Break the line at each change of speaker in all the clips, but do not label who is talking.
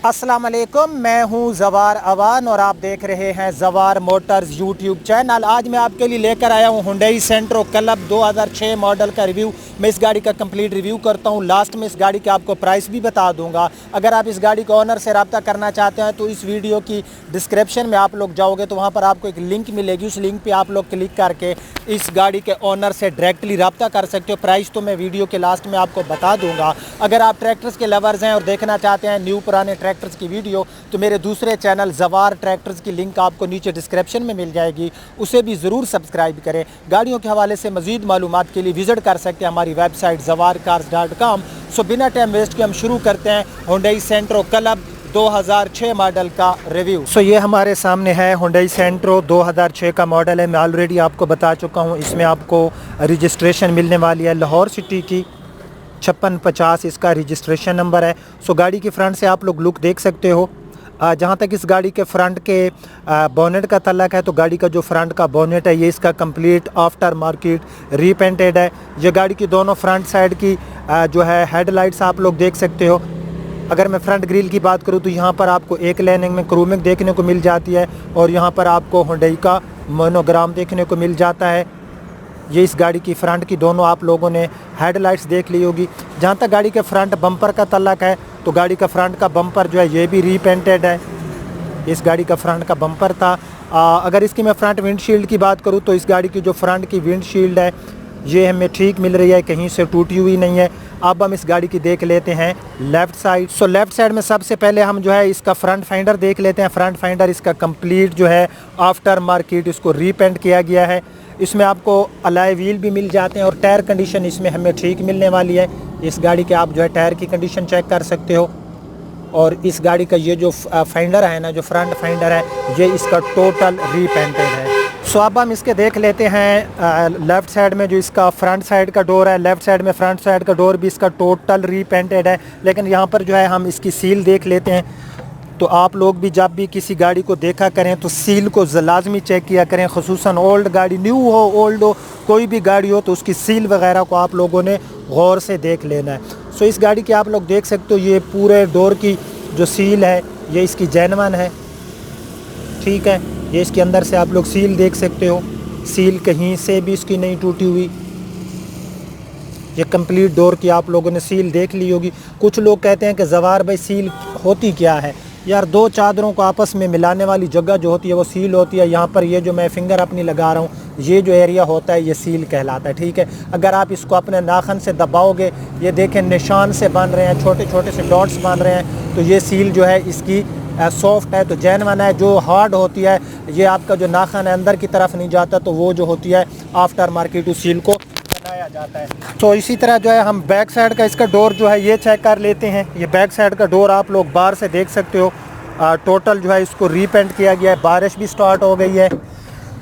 अस्सलाम वालेकुम, मैं हूं जवार अवान और आप देख रहे हैं जवार मोटर्स यूट्यूब चैनल। आज मैं आपके लिए लेकर आया हूं हुंडई सेंट्रो क्लब 2006 मॉडल का रिव्यू। मैं इस गाड़ी का कंप्लीट रिव्यू करता हूं, लास्ट में इस गाड़ी के आपको प्राइस भी बता दूंगा। अगर आप इस गाड़ी को ऑनर से रब्ता करना चाहते हैं तो इस वीडियो की डिस्क्रिप्शन में आप लोग जाओगे तो वहाँ पर आपको एक लिंक मिलेगी। उस लिंक पर आप लोग क्लिक करके इस गाड़ी के ऑनर से डायरेक्टली रब्ता कर सकते हो। प्राइस तो मैं वीडियो के लास्ट में आपको बता दूँगा। अगर आप ट्रैक्टर्स के लवर्स हैं और देखना चाहते हैं न्यू पुराने ट्रैक्टर्स की वीडियो तो मेरे दूसरे चैनल जवार ट्रैक्टर्स की लिंक आपको नीचे डिस्क्रिप्शन में मिल जाएगी, उसे भी ज़रूर सब्सक्राइब करें। गाड़ियों के हवाले से मज़ीद मालूमात के लिए विज़िट कर सकते हैं हमारी वेबसाइट zawarcars.com। सो बिना टाइम वेस्ट के हम शुरू करते हैं हुंडई सेंट्रो क्लब 2006 मॉडल का रिव्यू। सो ये हमारे सामने है हुंडई सेंट्रो 2006 का मॉडल है। मैं ऑलरेडी आपको बता चुका हूँ, इसमें आपको रजिस्ट्रेशन मिलने वाली है लाहौर सिटी की 5650 इसका रजिस्ट्रेशन नंबर है। सो गाड़ी की फ्रंट से आप लोग लुक देख सकते हो। जहाँ तक इस गाड़ी के फ्रंट के बोनेट का तल्लक है तो गाड़ी का जो फ्रंट का बोनेट है ये इसका कंप्लीट आफ्टर मार्केट रीपेंटेड है। ये गाड़ी की दोनों फ्रंट साइड की जो है हेडलाइट्स आप लोग देख सकते हो। अगर मैं फ्रंट ग्रिल की बात करूँ तो यहाँ पर आपको एक लाइनिंग में क्रोमिंग देखने को मिल जाती है और यहाँ पर आपको हुंडई का मोनोग्राम देखने को मिल जाता है। ये इस गाड़ी की फ्रंट की दोनों आप लोगों ने हेडलाइट्स देख ली होगी। जहाँ तक गाड़ी के फ्रंट बम्पर का तल्लक है तो गाड़ी का फ्रंट का बम्पर जो है ये भी रीपेंटेड है। इस गाड़ी का फ्रंट का बम्पर था। अगर इसकी मैं फ्रंट विंडशील्ड की बात करूँ तो इस गाड़ी की जो फ्रंट की विंडशील्ड है ये हमें ठीक मिल रही है, कहीं से टूटी हुई नहीं है। अब हम इस गाड़ी की देख लेते हैं लेफ़्ट साइड। सो लेफ़्ट साइड में सबसे पहले हम जो है इसका फ्रंट फाइंडर देख लेते हैं। फ्रंट फाइंडर इसका कंप्लीट जो है आफ्टर मार्केट इसको रीपेंट किया गया है। इसमें आपको अलॉय व्हील भी मिल जाते हैं और टायर कंडीशन इसमें हमें ठीक मिलने वाली है। इस गाड़ी के आप जो है टायर की कंडीशन चेक कर सकते हो। और इस गाड़ी का ये जो फाइंडर है ना, जो फ्रंट फाइंडर है ये इसका टोटल रीपेंटेड है। सो अब हम इसके देख लेते हैं लेफ़्ट साइड में जो इसका फ्रंट साइड का डोर है। लेफ़्ट साइड में फ्रंट साइड का डोर भी इसका टोटल रीपेंटेड है। लेकिन यहाँ पर जो है हम इसकी सील देख लेते हैं। तो आप लोग भी जब भी किसी गाड़ी को देखा करें तो सील को लाजमी चेक किया करें, खुसूसन ओल्ड गाड़ी, न्यू हो ओल्ड हो कोई भी गाड़ी हो तो उसकी सील वगैरह को आप लोगों ने गौर से देख लेना है। सो इस गाड़ी की आप लोग देख सकते हो ये पूरे डोर की जो सील है ये इसकी जेन्युइन है, ठीक है। ये इसके अंदर से आप लोग सील देख सकते हो, सील कहीं से भी इसकी नहीं टूटी हुई। ये कंप्लीट डोर की आप लोगों ने सील देख ली होगी। कुछ लोग कहते हैं कि जवार भाई सील होती क्या है यार, दो चादरों को आपस में मिलाने वाली जगह जो होती है वो सील होती है। यहाँ पर ये जो मैं फिंगर अपनी लगा रहा हूँ ये जो एरिया होता है ये सील कहलाता है, ठीक है। अगर आप इसको अपने नाखन से दबाओगे ये देखें निशान से बन रहे हैं, छोटे छोटे से डॉट्स बन रहे हैं, तो ये सील जो है इसकी सॉफ्ट है तो जेन्युइन है। जो हार्ड होती है ये आपका जो नाखन है अंदर की तरफ नहीं जाता तो वो जो होती है आफ्टर मार्केट उस सील को बनाया जाता है। तो इसी तरह जो है हम बैक साइड का इसका डोर जो है ये चेक कर लेते हैं। ये बैक साइड का डोर आप लोग बाहर से देख सकते हो। टोटल जो है इसको रीपेंट किया गया है, बारिश भी स्टार्ट हो गई है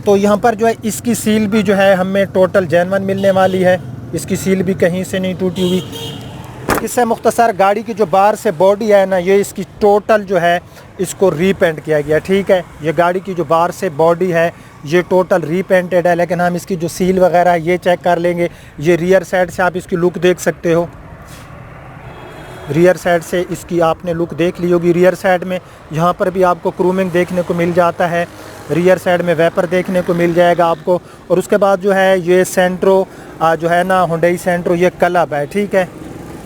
तो यहाँ पर जो है इसकी सील भी जो है हमें टोटल जेन्युइन मिलने वाली है। इसकी सील भी कहीं से नहीं टूटी हुई। इससे मुख्तसर गाड़ी की जो बाहर से बॉडी है ना ये इसकी टोटल जो है इसको रीपेंट किया गया, ठीक है। ये गाड़ी की जो बाहर से बॉडी है ये टोटल रीपेंटेड है। लेकिन हम इसकी जो सील वगैरह है ये चेक कर लेंगे। ये रियर साइड से आप इसकी लुक देख सकते हो। रियर साइड से इसकी आपने लुक देख ली होगी। रियर साइड में यहाँ पर भी आपको क्रूमिंग देखने को मिल जाता है। रियर साइड में वेपर देखने को मिल जाएगा आपको। और उसके बाद जो है ये सेंट्रो जो है ना हुंडई सेंट्रो ये क्लब है, ठीक है।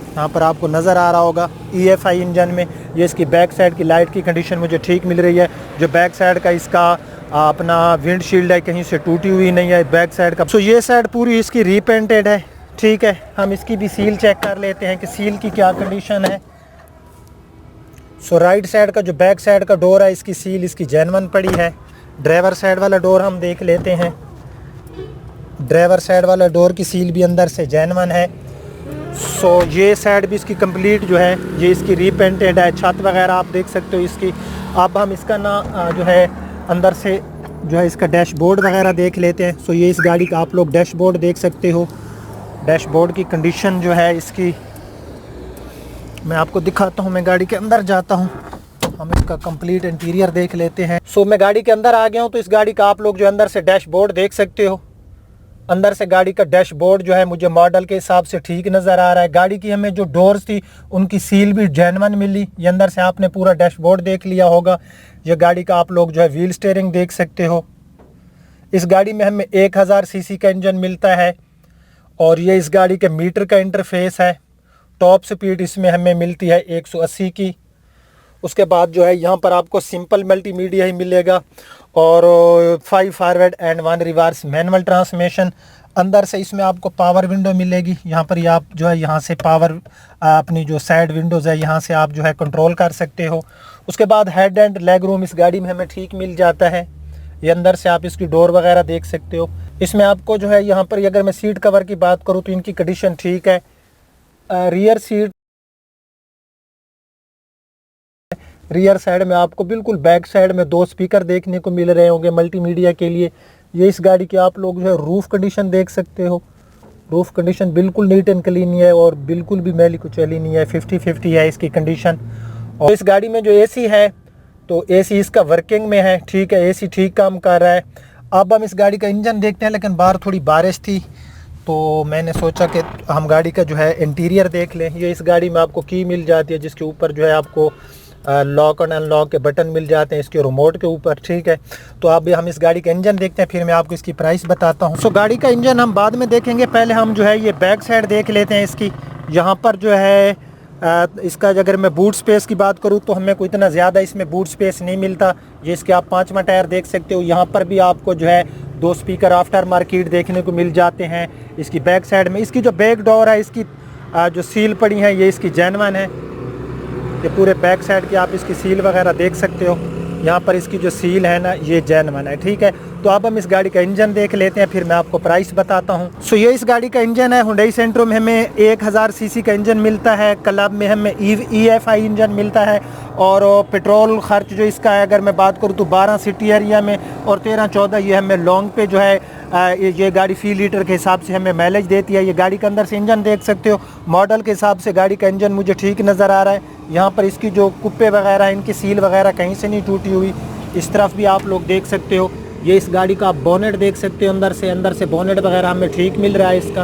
यहाँ पर आपको नज़र आ रहा होगा EFI इंजन में। ये इसकी बैक साइड की लाइट की कंडीशन मुझे ठीक मिल रही है। जो बैक साइड का इसका अपना विंडशील्ड है कहीं से टूटी हुई नहीं है बैक साइड का। सो ये साइड पूरी इसकी रीपेंटेड है, ठीक है। हम इसकी भी सील चेक कर लेते हैं कि सील की क्या कंडीशन है। सो राइट साइड का जो बैक साइड का डोर है इसकी सील इसकी जेन्युइन पड़ी है। ड्राइवर साइड वाला डोर हम देख लेते हैं। ड्राइवर साइड वाला डोर की सील भी अंदर से जेन्युइन है। सो ये साइड भी इसकी कंप्लीट जो है ये इसकी रीपेंटेड है। छत वगैरह आप देख सकते हो इसकी। अब हम इसका ना जो है अंदर से जो है इसका डैशबोर्ड वगैरह देख लेते हैं। सो ये इस गाड़ी का आप लोग डैशबोर्ड देख सकते हो। डैशबोर्ड की कंडीशन जो है इसकी मैं आपको दिखाता हूँ। मैं गाड़ी के अंदर जाता हूँ, हम इसका कंप्लीट इंटीरियर देख लेते हैं। सो मैं गाड़ी के अंदर आ गया हूँ तो इस गाड़ी का आप लोग जो अंदर से डैशबोर्ड देख सकते हो। अंदर से गाड़ी का डैशबोर्ड जो है मुझे मॉडल के हिसाब से ठीक नज़र आ रहा है। गाड़ी की हमें जो डोर्स थी उनकी सील भी जेन्युइन मिली। ये अंदर से आपने पूरा डैशबोर्ड देख लिया होगा। ये गाड़ी का आप लोग जो है व्हील स्टीयरिंग देख सकते हो। इस गाड़ी में हमें 1000 सीसी का इंजन मिलता है और ये इस गाड़ी के मीटर का इंटरफेस है। टॉप स्पीड इसमें हमें मिलती है 180 की। उसके बाद जो है यहाँ पर आपको सिंपल मल्टीमीडिया ही मिलेगा और 5 forward and 1 reverse manual transmission. अंदर से इसमें आपको पावर विंडो मिलेगी। यहाँ पर आप जो है यहाँ से पावर अपनी जो साइड विंडोज़ है यहाँ से आप जो है कंट्रोल कर सकते हो। उसके बाद हेड एंड लेग रूम इस गाड़ी में हमें ठीक मिल जाता है। ये अंदर से आप इसकी डोर वगैरह देख सकते हो। इसमें आपको जो है यहाँ पर अगर मैं सीट कवर की बात करूँ तो इनकी कंडीशन ठीक है। रियर साइड में आपको बिल्कुल बैक साइड में 2 स्पीकर देखने को मिल रहे होंगे मल्टीमीडिया के लिए। ये इस गाड़ी की आप लोग जो है रूफ़ कंडीशन देख सकते हो। रूफ़ कंडीशन बिल्कुल नीट एंड क्लीन है और बिल्कुल भी मैली कुचैली नहीं है। 50-50 है इसकी कंडीशन। और इस गाड़ी में जो एसी है तो एसी इसका वर्किंग में है, ठीक है, एसी ठीक काम कर रहा है। अब हम इस गाड़ी का इंजन देखते हैं, लेकिन बाहर थोड़ी बारिश थी तो मैंने सोचा कि हम गाड़ी का जो है इंटीरियर देख लें। ये इस गाड़ी में आपको की मिल जाती है जिसके ऊपर जो है आपको लॉक एंड अनलॉक के बटन मिल जाते हैं इसके रिमोट के ऊपर, ठीक है। तो अब हम इस गाड़ी का इंजन देखते हैं, फिर मैं आपको इसकी प्राइस बताता हूँ। सो गाड़ी का इंजन हम बाद में देखेंगे, पहले हम जो है ये बैक साइड देख लेते हैं इसकी। यहाँ पर जो है इसका अगर मैं बूट स्पेस की बात करूँ तो हमें कोई इतना ज़्यादा इसमें बूट स्पेस नहीं मिलता। ये इसके आप 5वां टायर देख सकते हो। यहाँ पर भी आपको जो है 2 स्पीकर आफ्टर मार्केट देखने को मिल जाते हैं। इसकी बैक साइड में इसकी जो बैक डोर है इसकी जो सील पड़ी है ये इसकी जेन्युइन है। ये पूरे बैक साइड की आप इसकी सील वगैरह देख सकते हो। यहाँ पर इसकी जो सील है ना ये जेन्युइन है, ठीक है। तो अब हम इस गाड़ी का इंजन देख लेते हैं, फिर मैं आपको प्राइस बताता हूँ। सो ये इस गाड़ी का इंजन है। हुंडई सेंट्रो में हमें 1000 सीसी का इंजन मिलता है। क्लब में हमें EFI इंजन मिलता है और पेट्रोल खर्च जो इसका है अगर मैं बात करूँ तो 12 सिटी एरिया में और 13-14 ये हमें लॉन्ग पे जो है ये गाड़ी फी लीटर के हिसाब से हमें माइलेज देती है। ये गाड़ी के अंदर से इंजन देख सकते हो। मॉडल के हिसाब से गाड़ी का इंजन मुझे ठीक नज़र आ रहा है। यहाँ पर इसकी जो कुप्पे वगैरह इनकी सील वगैरह कहीं से नहीं टूटी हुई। इस तरफ भी आप लोग देख सकते हो। ये इस गाड़ी का आप बोनेट देख सकते हो। अंदर से बोनेट वगैरह हमें ठीक मिल रहा है इसका।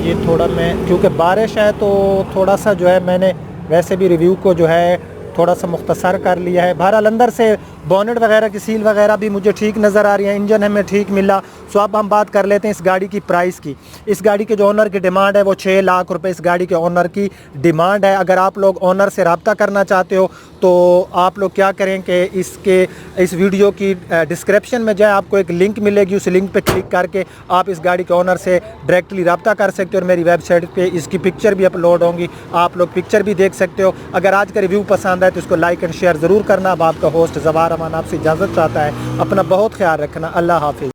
ये थोड़ा मैं क्योंकि बारिश है तो थोड़ा सा जो है मैंने वैसे भी रिव्यू को जो है थोड़ा सा मुख्तसर कर लिया है। बहरहाल अंदर से बोनेट वगैरह की सील वगैरह भी मुझे ठीक नज़र आ रही है। इंजन हमें ठीक मिला। सो अब हम बात कर लेते हैं इस गाड़ी की प्राइस की। इस गाड़ी के जो ओनर की डिमांड है वो 6 लाख रुपए इस गाड़ी के ओनर की डिमांड है। अगर आप लोग ओनर से रब्ता करना चाहते हो तो आप लोग क्या करें कि इस वीडियो की डिस्क्रिप्शन में जाए, आपको एक लिंक मिलेगी। उस लिंक पे क्लिक करके आप इस गाड़ी के ओनर से डायरेक्टली रब्ता कर सकते हो और मेरी वेबसाइट पे इसकी पिक्चर भी अपलोड होंगी, आप लोग पिक्चर भी देख सकते हो। अगर आज का रिव्यू पसंद आए तो इसको लाइक एंड शेयर ज़रूर करना। अब आपका होस्ट ज़बार अमान आपसे इजाज़त चाहता है। अपना बहुत ख्याल रखना। अल्लाह हाफिज़।